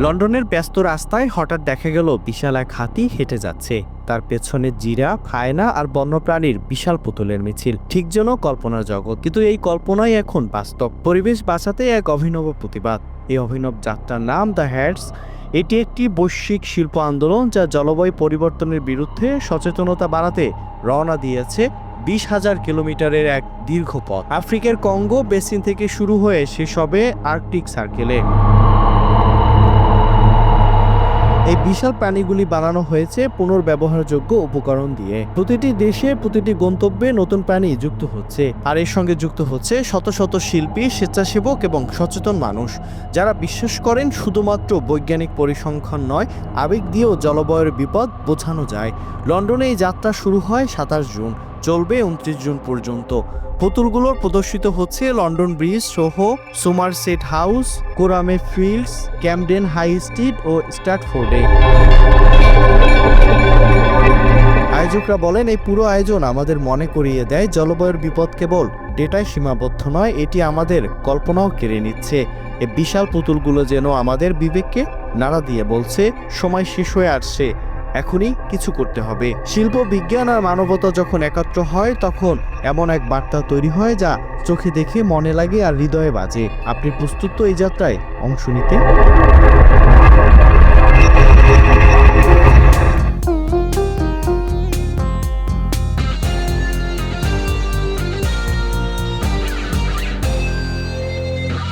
লন্ডনের ব্যস্ত রাস্তায় হঠাৎ দেখা গেল বিশাল এক হাতি হেঁটে যাচ্ছে। তার পেছনে জিরাফ, হায়না আর বন্যপ্রাণীর বিশাল পুতুলের মিছিল, ঠিক যেন কল্পনার জগৎ। কিন্তু এই কল্পনাই এখন বাস্তব। পরিবেশ বাঁচাতে এক অভিনব প্রতিবাদ। এই অভিনব যাত্রার নাম দ্য হ্যাটস। এটি একটি বৈশ্বিক শিল্প আন্দোলন যা জলবায়ু পরিবর্তনের বিরুদ্ধে সচেতনতা বাড়াতে রওনা দিয়েছে 20,000 কিলোমিটারের এক দীর্ঘ পথ। আফ্রিকার কঙ্গো বেসিন থেকে শুরু হয়ে শেষ হবে আর্কটিক সার্কেলে। এই বিশাল প্রাণীগুলি বানানো হয়েছে পুনর্ব্যবহারযোগ্য উপকরণ দিয়ে। প্রতিটি দেশে, প্রতিটি গন্তব্যে নতুন প্রাণী যুক্ত হচ্ছে, আর এর সঙ্গে যুক্ত হচ্ছে শত শত শিল্পী, স্বেচ্ছাসেবক এবং সচেতন মানুষ, যারা বিশ্বাস করেন শুধুমাত্র বৈজ্ঞানিক পরিসংখ্যান নয়, আবেগ দিয়েও জলবায়ুর বিপদ বোঝানো যায়। লন্ডনে এই যাত্রা শুরু হয় 27 জুন, চলবে 29 জুন পর্যন্ত। পুতুলগুলোর প্রদর্শিত হচ্ছে London Bridge, Soho, Somerset House, Coram's Fields, Camden High Street ও স্ট্র্যাটফোর্ডে। আয়োজকরা বলেন, এই পুরো আয়োজন আমাদের মনে করিয়ে দেয় জলবায়ুর বিপদ কেবল ডেটায় সীমাবদ্ধ নয়, এটি আমাদের কল্পনাও কেড়ে নিচ্ছে। এই বিশাল পুতুলগুলো যেন আমাদের বিবেককে নাড়া দিয়ে বলছে, সময় শেষ হয়ে আসছে, এখনই কিছু করতে হবে। শিল্প, বিজ্ঞান আর মানবতা যখন একত্র হয়, তখন এমন এক বার্তা তৈরি হয় যা চোখে দেখে মনে লাগে আর হৃদয়ে বাজে। আপনি প্রস্তুত তো এই যাত্রায় অংশ নিতে?